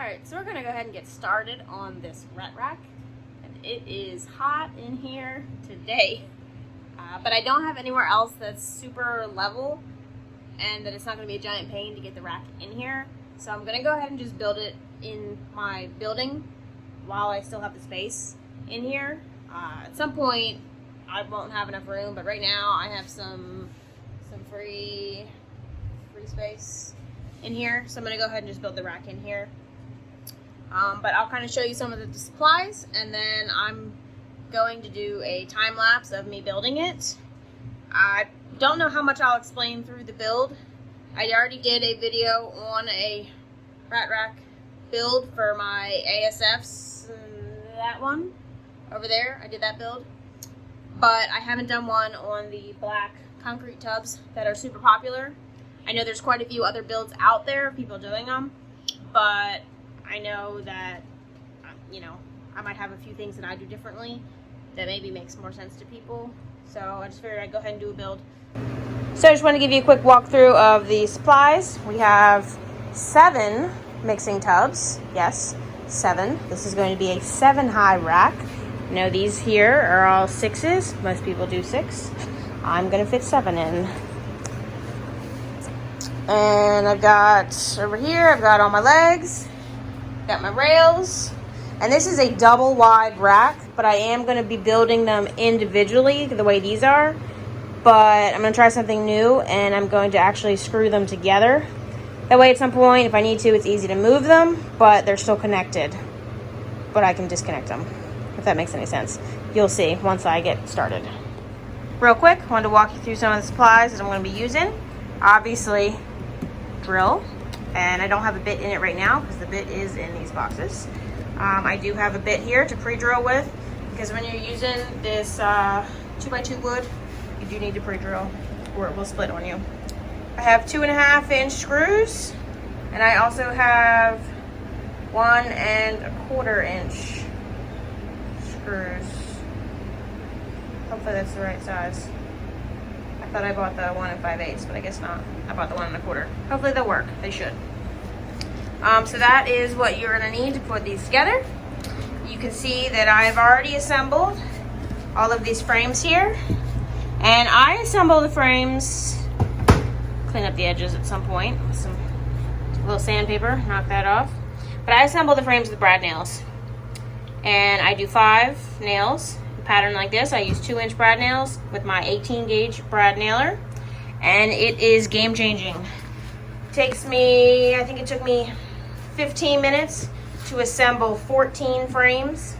Alright, so we're going to go ahead and get started on this rat rack. And it is hot in here today. But I don't have anywhere else that's super level and that it's not going to be a giant pain to get the rack in here. So I'm going to go ahead and just build it in my building while I still have the space in here. At some point I won't have enough room, but right now I have some free space in here. So I'm going to go ahead and just build the rack in here. But I'll kind of show you some of the supplies, and then I'm going to do a time lapse of me building it. I don't know how much I'll explain through the build. I already did a video on a rat rack build for my ASFs, that one over there. I did that build, but I haven't done one on the black concrete tubs that are super popular. I know there's quite a few other builds out there, people doing them, but I know that, I might have a few things that I do differently that maybe makes more sense to people. So I just figured I'd go ahead and do a build. So I just want to give you a quick walkthrough of the supplies. We have 7 mixing tubs. Yes, 7. This is going to be a 7-high rack. Now these here are all 6s. Most people do 6. I'm going to fit 7 in. And I've got over here, I've got all my legs. Got my rails, and this is a double wide rack, but I am going to be building them individually the way these are, but I'm going to try something new, and I'm going to actually screw them together. That way at some point, if I need to, it's easy to move them, but they're still connected, but I can disconnect them, if that makes any sense. You'll see once I get started. Real quick, I wanted to walk you through some of the supplies that I'm going to be using. Obviously, drill. And I don't have a bit in it right now because the bit is in these boxes. I do have a bit here to pre-drill with, because when you're using this 2x2 wood, you do need to pre-drill or it will split on you. I have 2.5-inch screws, and I also have 1.25-inch screws. Hopefully that's the right size. I thought I bought the 1 5/8, but I guess not. I bought the 1 1/4. Hopefully they'll work. They should. So that is what you're going to need to put these together. You can see that I've already assembled all of these frames here. And I assemble the frames, clean up the edges at some point with some little sandpaper, knock that off. But I assemble the frames with brad nails. And I do 5 nails. Pattern like this. I use 2-inch brad nails with my 18-gauge brad nailer, and it is game changing. Takes me, I think it took me 15 minutes to assemble 14 frames,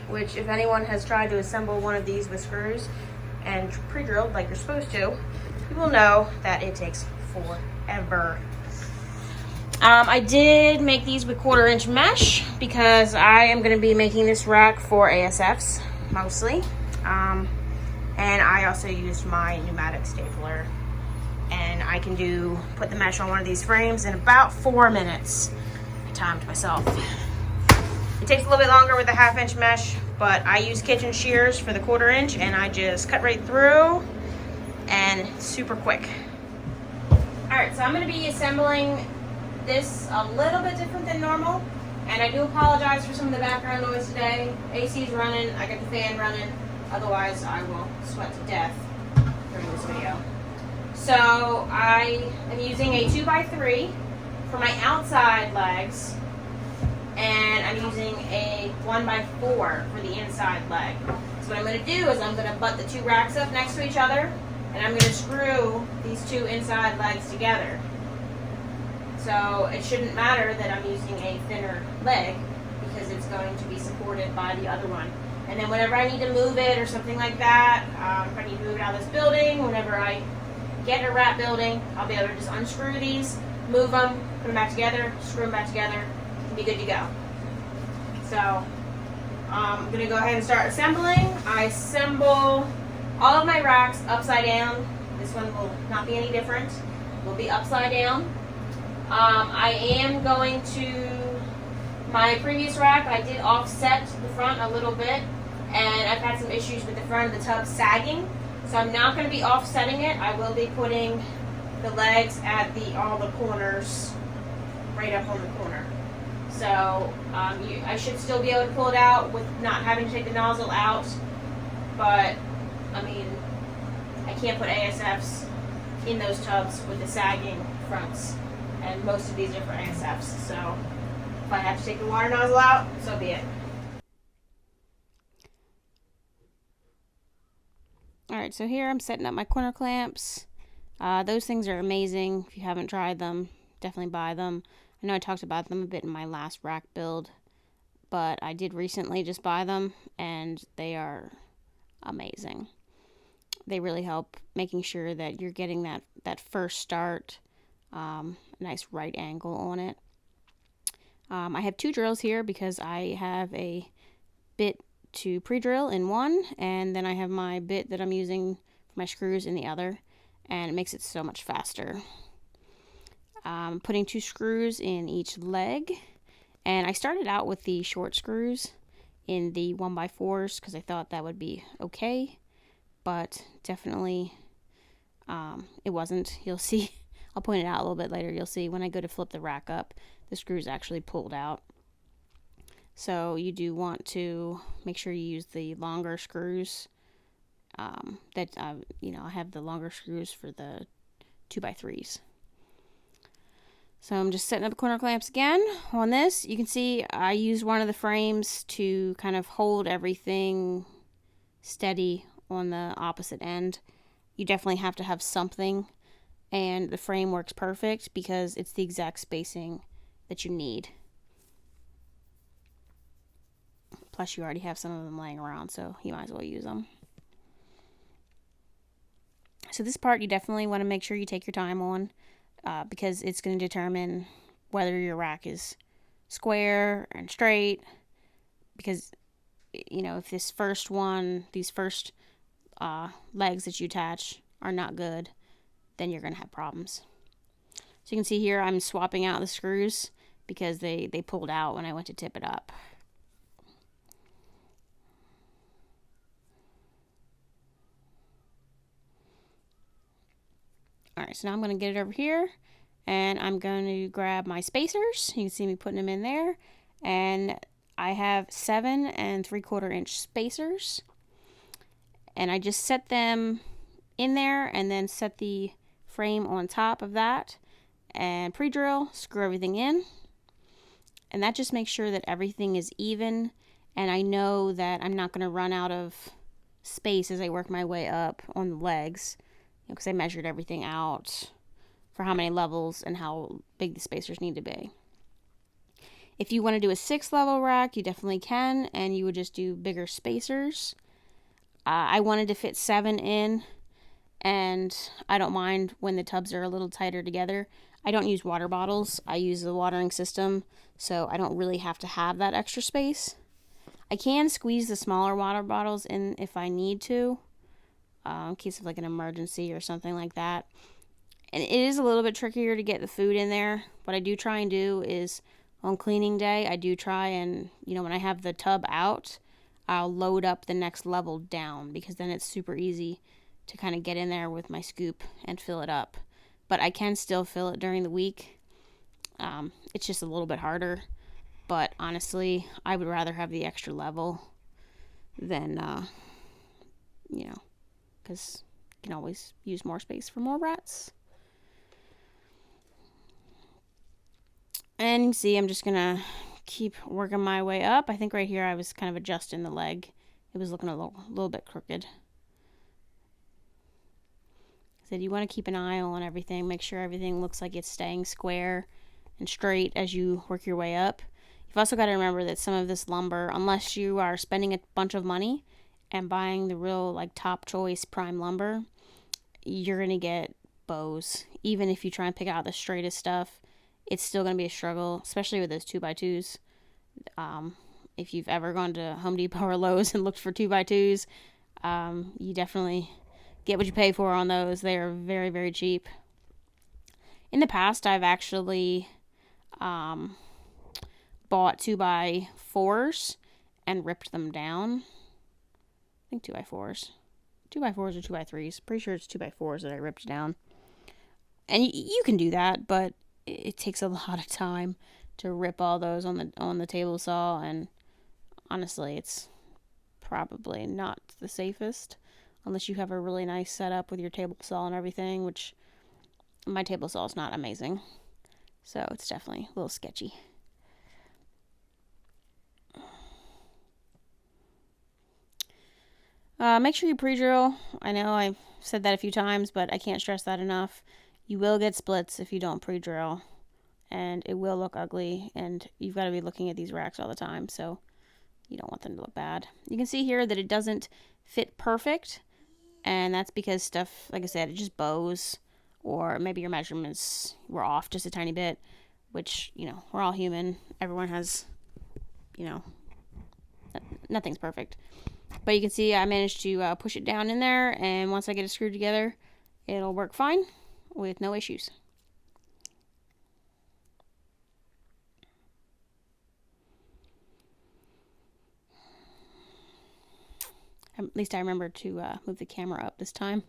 which if anyone has tried to assemble one of these with screws and pre-drilled like you're supposed to, you will know that it takes forever. I did make these with 1/4-inch mesh because I am going to be making this rack for ASFs mostly, and I also used my pneumatic stapler, and I can put the mesh on one of these frames in about 4 minutes. I timed myself. It takes a little bit longer with the 1/2-inch mesh, but I use kitchen shears for the 1/4-inch, and I just cut right through, and it's super quick. Alright, so I'm going to be assembling this a little bit different than normal. And I do apologize for some of the background noise today. AC is running, I got the fan running, otherwise I will sweat to death during this video. So I am using a 2x3 for my outside legs, and I'm using a 1x4 for the inside leg. So what I'm going to do is I'm going to butt the 2 racks up next to each other, and I'm going to screw these 2 inside legs together. So it shouldn't matter that I'm using a thinner leg because it's going to be supported by the other one. And then whenever I need to move it or something like that, if I need to move it out of this building, whenever I get a rat building, I'll be able to just unscrew these, move them, put them back together, screw them back together, and be good to go. So I'm going to go ahead and start assembling. I assemble all of my racks upside down. This one will not be any different. It will be upside down. I am going to, my previous rack, I did offset the front a little bit, and I've had some issues with the front of the tub sagging, so I'm not going to be offsetting it. I will be putting the legs at all the corners right up on the corner. So I should still be able to pull it out with not having to take the nozzle out. But, I mean, I can't put ASFs in those tubs with the sagging fronts. And most of these are for ASFs. So if I have to take the water nozzle out, so be it. Alright, so here I'm setting up my corner clamps. Those things are amazing. If you haven't tried them, definitely buy them. I know I talked about them a bit in my last rack build, but I did recently just buy them, and they are amazing. They really help making sure that you're getting that first start, nice right angle on it. I have 2 drills here because I have a bit to pre-drill in one, and then I have my bit that I'm using for my screws in the other, and it makes it so much faster. Putting 2 screws in each leg, and I started out with the short screws in the 1x4s because I thought that would be okay, but definitely it wasn't. You'll see, I'll point it out a little bit later. You'll see when I go to flip the rack up, the screws actually pulled out. So you do want to make sure you use the longer screws. I have the longer screws for the 2x3s. So I'm just setting up the corner clamps again on this. You can see I used one of the frames to kind of hold everything steady on the opposite end. You definitely have to have something, and the frame works perfect because it's the exact spacing that you need. Plus, you already have some of them laying around, so you might as well use them. So this part, you definitely want to make sure you take your time on because it's going to determine whether your rack is square and straight. Because, if these first legs that you attach are not good, then you're going to have problems. So you can see here, I'm swapping out the screws because they pulled out when I went to tip it up. Alright, so now I'm going to get it over here, and I'm going to grab my spacers. You can see me putting them in there, and I have 7 3/4 inch spacers, and I just set them in there and then set the frame on top of that and pre-drill, screw everything in, and that just makes sure that everything is even, and I know that I'm not going to run out of space as I work my way up on the legs, because I measured everything out for how many levels and how big the spacers need to be. If you want to do a 6-level rack, you definitely can, and you would just do bigger spacers. I wanted to fit 7 in, and I don't mind when the tubs are a little tighter together. I don't use water bottles. I use the watering system, so I don't really have to have that extra space. I can squeeze the smaller water bottles in if I need to, in case of like an emergency or something like that. And it is a little bit trickier to get the food in there. What I do try and do is on cleaning day, I do try and, when I have the tub out, I'll load up the next level down, because then it's super easy to kind of get in there with my scoop and fill it up. But I can still fill it during the week. It's just a little bit harder. But honestly, I would rather have the extra level than, because you can always use more space for more rats. And you can see I'm just going to keep working my way up. I think right here I was kind of adjusting the leg. It was looking a little bit crooked. So you want to keep an eye on everything. Make sure everything looks like it's staying square and straight as you work your way up. You've also got to remember that some of this lumber, unless you are spending a bunch of money and buying the real top choice prime lumber, you're going to get bows. Even if you try and pick out the straightest stuff, it's still going to be a struggle, especially with those 2x2s. If you've ever gone to Home Depot or Lowe's and looked for 2x2s, you definitely get what you pay for on those. They are very, very cheap. In the past, I've actually bought 2x4s and ripped them down. I think 2x4s. 2x4s or 2x3s. Pretty sure it's 2x4s that I ripped down. And you can do that, but it takes a lot of time to rip all those on the table saw, and honestly, it's probably not the safest unless you have a really nice setup with your table saw and everything, which my table saw is not amazing. So it's definitely a little sketchy. Make sure you pre-drill. I know I've said that a few times, but I can't stress that enough. You will get splits if you don't pre-drill, and it will look ugly, and you've got to be looking at these racks all the time, so you don't want them to look bad. You can see here that it doesn't fit perfect, and that's because stuff, like I said, it just bows, or maybe your measurements were off just a tiny bit, which, you know, we're all human. Everyone has, you know, nothing's perfect. But you can see I managed to push it down in there, and once I get it screwed together, it'll work fine with no issues. At least I remember to move the camera up this time.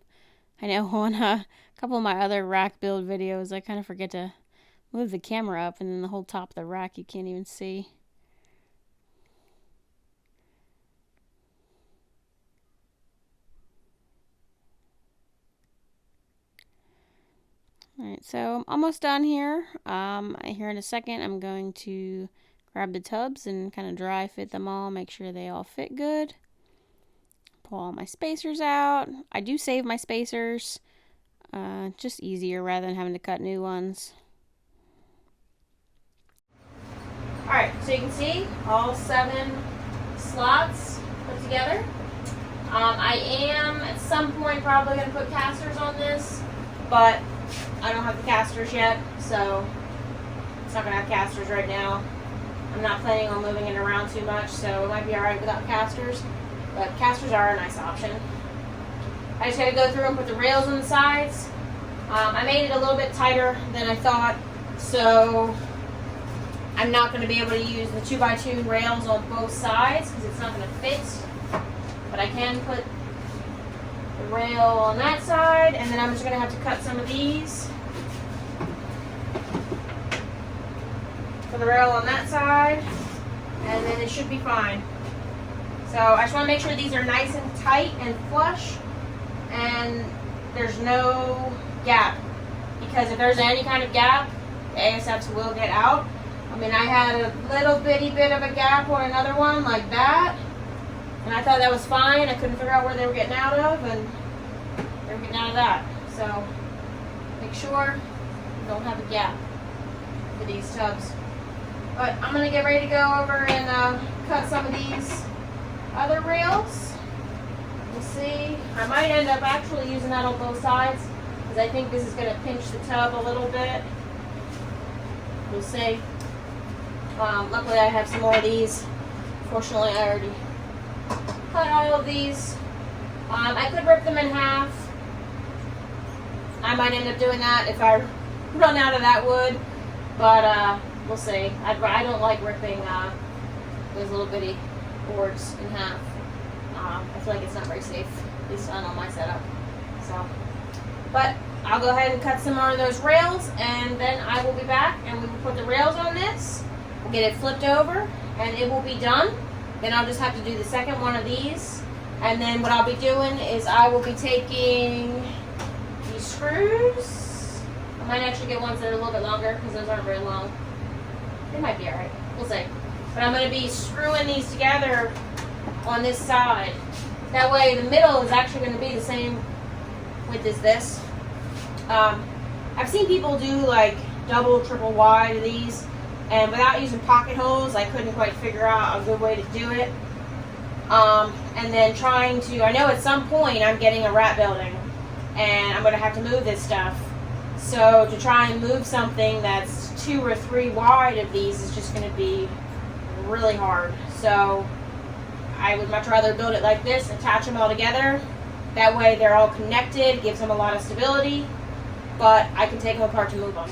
I know on a couple of my other rack build videos, I kind of forget to move the camera up, and then the whole top of the rack you can't even see. Alright, so I'm almost done here. Here in a second, I'm going to grab the tubs and kind of dry fit them all, make sure they all fit good. Pull all my spacers out. I do save my spacers, just easier rather than having to cut new ones. Alright, so you can see all 7 slots put together. I am at some point probably going to put casters on this, but I don't have the casters yet, so it's not going to have casters right now. I'm not planning on moving it around too much, so it might be alright without casters, but casters are a nice option. I just got to go through and put the rails on the sides. I made it a little bit tighter than I thought, so I'm not going to be able to use the 2x2 rails on both sides because it's not going to fit, but I can put the rail on that side, and then I'm just going to have to cut some of these for the rail on that side, and then it should be fine. So I just want to make sure these are nice and tight and flush, and there's no gap, because if there's any kind of gap, the ASFs will get out. I mean, I had a little bitty bit of a gap on another one like that, and I thought that was fine. I couldn't figure out where they were getting out of, and they were getting out of that. So make sure you don't have a gap for these tubs. But I'm going to get ready to go over and cut some of these other rails. We'll see. I might end up actually using that on both sides, because I think this is going to pinch the tub a little bit. We'll see. Luckily I have some more of these. Fortunately I already cut all of these. I could rip them in half. I might end up doing that if I run out of that wood, but we'll see. I don't like ripping those little bitty boards in half. I feel like it's not very safe, at least not on my setup. So, but I'll go ahead and cut some more of those rails, and then I will be back and we will put the rails on this. We'll get it flipped over and it will be done. Then I'll just have to do the second one of these, and then what I'll be doing is I will be taking these screws. I might actually get ones that are a little bit longer because those aren't very long. They might be alright, we'll see. But I'm going to be screwing these together on this side. That way the middle is actually going to be the same width as this. I've seen people do like double, triple wide of these, and without using pocket holes, I couldn't quite figure out a good way to do it. And then trying to, I know at some point I'm getting a rat building, and I'm going to have to move this stuff. So to try and move something that's 2 or 3 wide of these is just going to be really hard. So I would much rather build it like this, attach them all together. That way they're all connected, gives them a lot of stability, but I can take them apart to move them.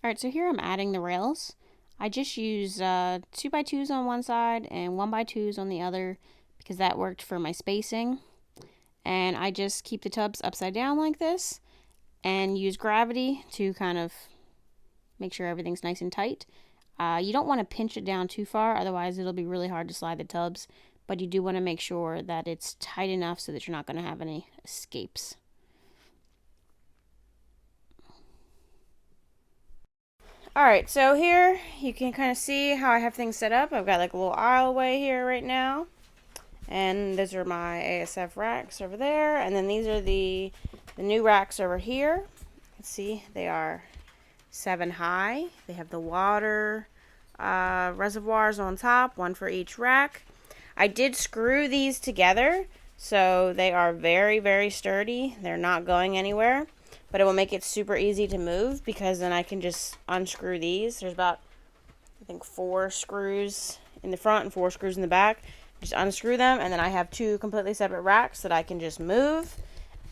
Alright, so here I'm adding the rails. I just use 2x2s on one side and 1x2s on the other, because that worked for my spacing. And I just keep the tubs upside down like this and use gravity to kind of Make sure everything's nice and tight. You don't want to pinch it down too far, otherwise it'll be really hard to slide the tubs. But you do want to make sure that it's tight enough so that you're not going to have any escapes. Alright, so here you can kind of see how I have things set up. I've got like a little aisleway here right now. And those are my ASF racks over there. And then these are the new racks over here. You can see they are 7 high. They have the water reservoirs on top, one for each rack. I did screw these together, so they are very, very sturdy. They're not going anywhere. But it will make it super easy to move because then I can just unscrew these. There's about, I think, 4 screws in the front and 4 screws in the back. Just unscrew them, and then I have 2 completely separate racks that I can just move.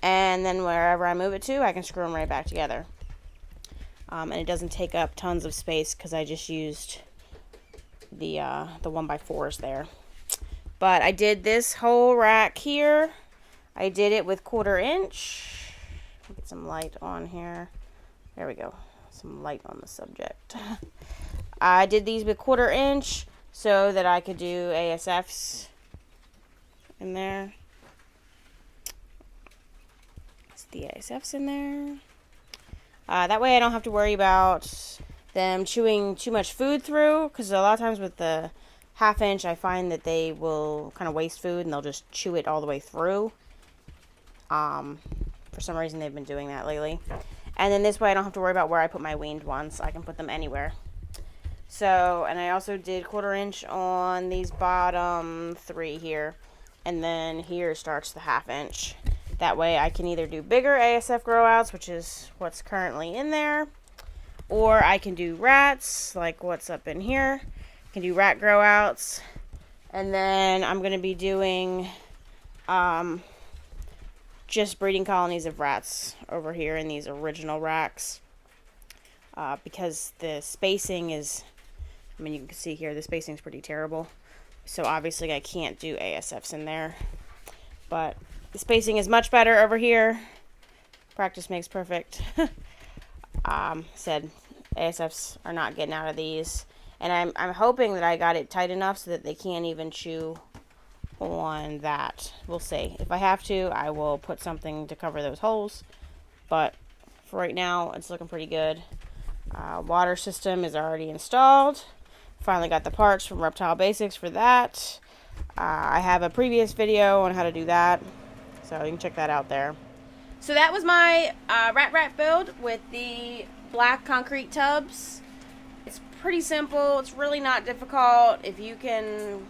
And then wherever I move it to, I can screw them right back together. And it doesn't take up tons of space because I just used the 1x4s there. But I did this whole rack here. I did it with 1/4 inch. Get some light on here. There we go. Some light on the subject. I did these with 1/4 inch so that I could do ASFs in there. That's the ASFs in there. That way I don't have to worry about them chewing too much food through, because a lot of times with the 1/2 inch I find that they will kind of waste food and they'll just chew it all the way through. For some reason they've been doing that lately. And then this way I don't have to worry about where I put my weaned ones. I can put them anywhere. So, and I also did 1/4 inch on these bottom 3 here. And then here starts the 1/2 inch. That way I can either do bigger ASF grow outs, which is what's currently in there, or I can do rats, like what's up in here. I can do rat grow outs. And then I'm going to be doing just breeding colonies of rats over here in these original racks. Because the spacing is, I mean, you can see here, the spacing is pretty terrible. So obviously I can't do ASFs in there. But the spacing is much better over here. Practice makes perfect. Said ASFs are not getting out of these. And I'm hoping that I got it tight enough so that they can't even chew on that. We'll see. If I have to, I will put something to cover those holes. But for right now, it's looking pretty good. Water system is already installed. Finally got the parts from Reptile Basics for that. I have a previous video on how to do that, so you can check that out there. So that was my rat rack build with the black concrete tubs. It's pretty simple. It's really not difficult. If you can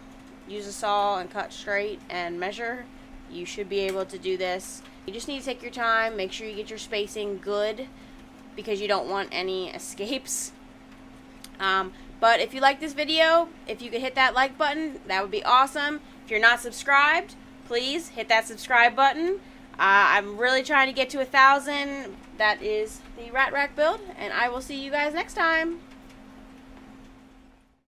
use a saw and cut straight and measure, you should be able to do this. You just need to take your time, make sure you get your spacing good, because you don't want any escapes. But if you like this video, if you could hit that like button, that would be awesome. If you're not subscribed, please hit that subscribe button. I'm really trying to get to 1,000. That is the rat rack build, and I will see you guys next time.